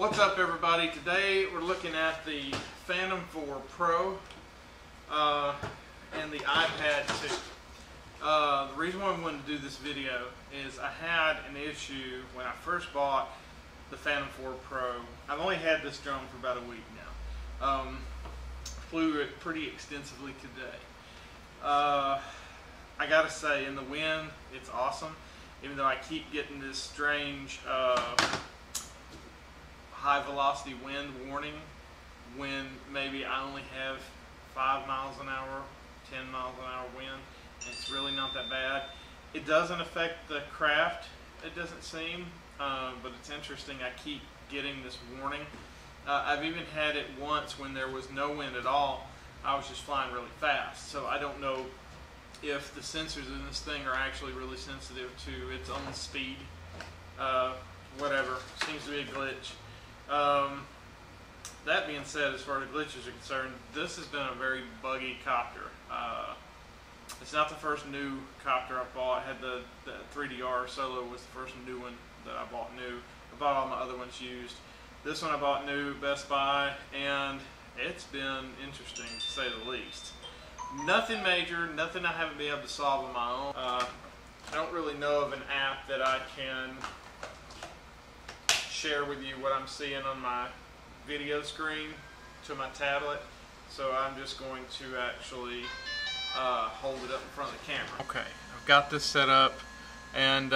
What's up, everybody? Today we're looking at the Phantom 4 Pro and the iPad 2. The reason why I wanted to do this video is I had an issue when I first bought the Phantom 4 Pro. I've only had this drone for about a week now. Flew it pretty extensively today. I gotta say, in the wind, it's awesome. Even though I keep getting this strange high velocity wind warning when maybe I only have 5 miles an hour, 10 miles an hour wind. It's really not that bad. It doesn't affect the craft, it doesn't seem, but it's interesting. I keep getting this warning. I've even had it once when there was no wind at all. I was just flying really fast, so I don't know if the sensors in this thing are actually really sensitive to its own speed. Whatever, seems to be a glitch. That being said, as far as glitches are concerned, this has been a very buggy copter. It's not the first new copter I bought. I had the 3DR Solo was the first new one that I bought new. I bought all my other ones used. This one I bought new, Best Buy, and it's been interesting to say the least. Nothing major, nothing I haven't been able to solve on my own. I don't really know of an app that I can share with you what I'm seeing on my video screen to my tablet, so I'm just going to actually hold it up in front of the camera. Okay, I've got this set up, and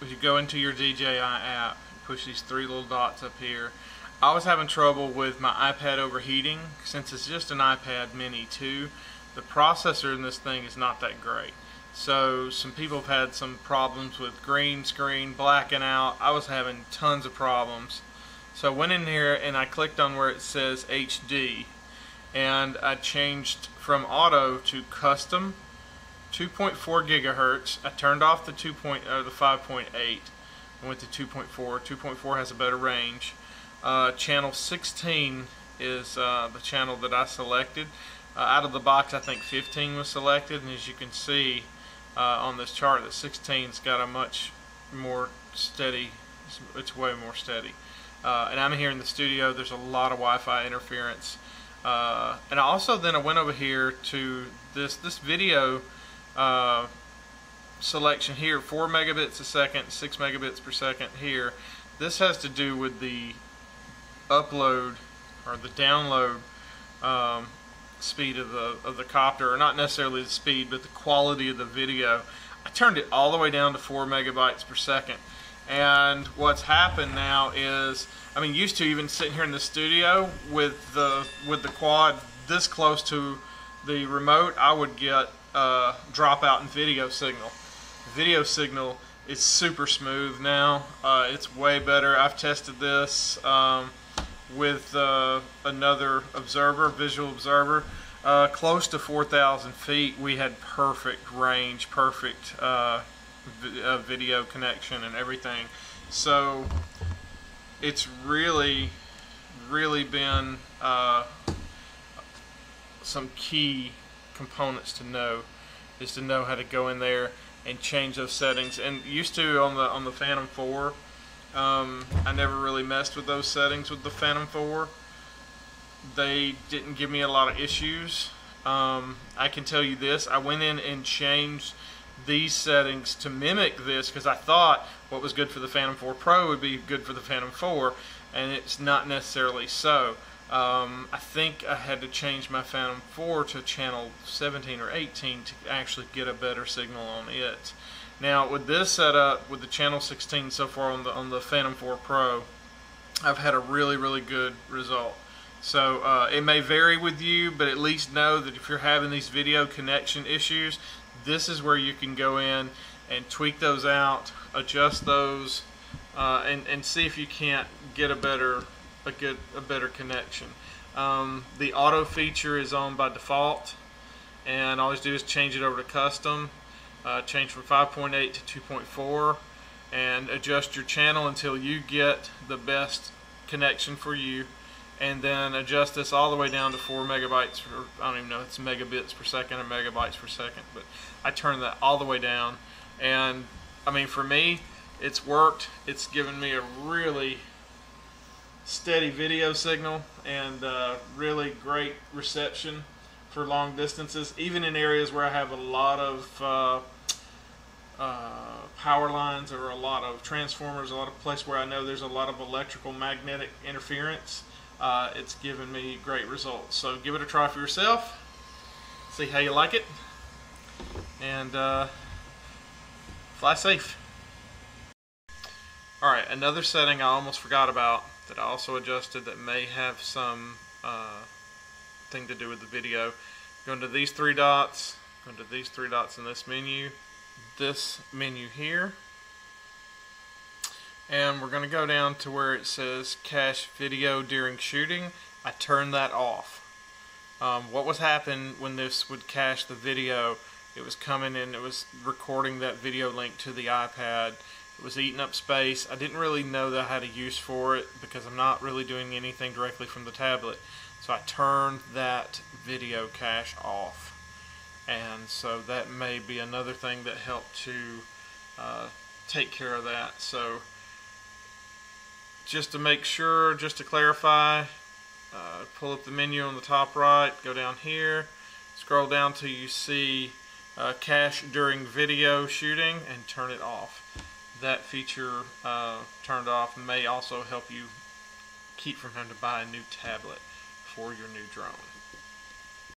if you go into your DJI app, push these 3 little dots up here. I was having trouble with my iPad overheating. Since it's just an iPad mini 2, the processor in this thing is not that great. So some people have had some problems with green screen, blacking out. I was having tons of problems. So I went in here and I clicked on where it says HD, and I changed from auto to custom, 2.4 gigahertz. I turned off the 5.8 and went to 2.4. 2.4 has a better range. Channel 16 is the channel that I selected. Out of the box, I think 15 was selected, and as you can see on this chart, that 16's got a much more steady, it's way more steady. And I'm here in the studio. There's a lot of Wi-Fi interference. And also then I went over here to this video selection here, 4 megabits a second, 6 megabits per second here. This has to do with the upload or the download speed of the copter, or not necessarily the speed, but the quality of the video. I turned it all the way down to 4 megabytes per second, and what's happened now is, I mean, used to even sitting here in the studio with the quad this close to the remote, I would get dropout in video signal. Video signal is super smooth now. It's way better. I've tested this with another observer, visual observer, close to 4,000 feet. We had perfect range, perfect video connection and everything. So it's really been some key components to know, is to know how to go in there and change those settings. And used to on the Phantom 4, I never really messed with those settings with the Phantom 4. They didn't give me a lot of issues. I can tell you this, I went in and changed these settings to mimic this because I thought what was good for the Phantom 4 Pro would be good for the Phantom 4, and it's not necessarily so. I think I had to change my Phantom 4 to channel 17 or 18 to actually get a better signal on it. Now with this setup, with the channel 16 so far on the Phantom 4 Pro, I've had a really good result. So it may vary with you, but at least know that if you're having these video connection issues, this is where you can go in and tweak those out, adjust those, and see if you can't get a better connection. The auto feature is on by default, and all you do is change it over to custom. Change from 5.8 to 2.4 and adjust your channel until you get the best connection for you, and then adjust this all the way down to 4 megabytes, or I don't even know if it's megabits per second or megabytes per second, but I turned that all the way down, and I mean, for me, it's worked. It's given me a really steady video signal and really great reception for long distances, even in areas where I have a lot of power lines or a lot of transformers, a lot of places where I know there's a lot of electrical magnetic interference. It's given me great results. So give it a try for yourself, see how you like it, and fly safe. Alright, another setting I almost forgot about that I also adjusted that may have some thing to do with the video. Go into these three dots, go into these three dots in this menu here, and we're going to go down to where it says cache video during shooting. I turned that off. What was happening when this would cache the video, it was coming in, it was recording that video link to the iPad. It was eating up space. I didn't really know that I had a use for it because I'm not really doing anything directly from the tablet. So I turned that video cache off. And so that may be another thing that helped to take care of that. So just to make sure, just to clarify, pull up the menu on the top right, go down here, scroll down till you see cache during video shooting, and turn it off. That feature turned off may also help you keep from having to buy a new tablet for your new drone.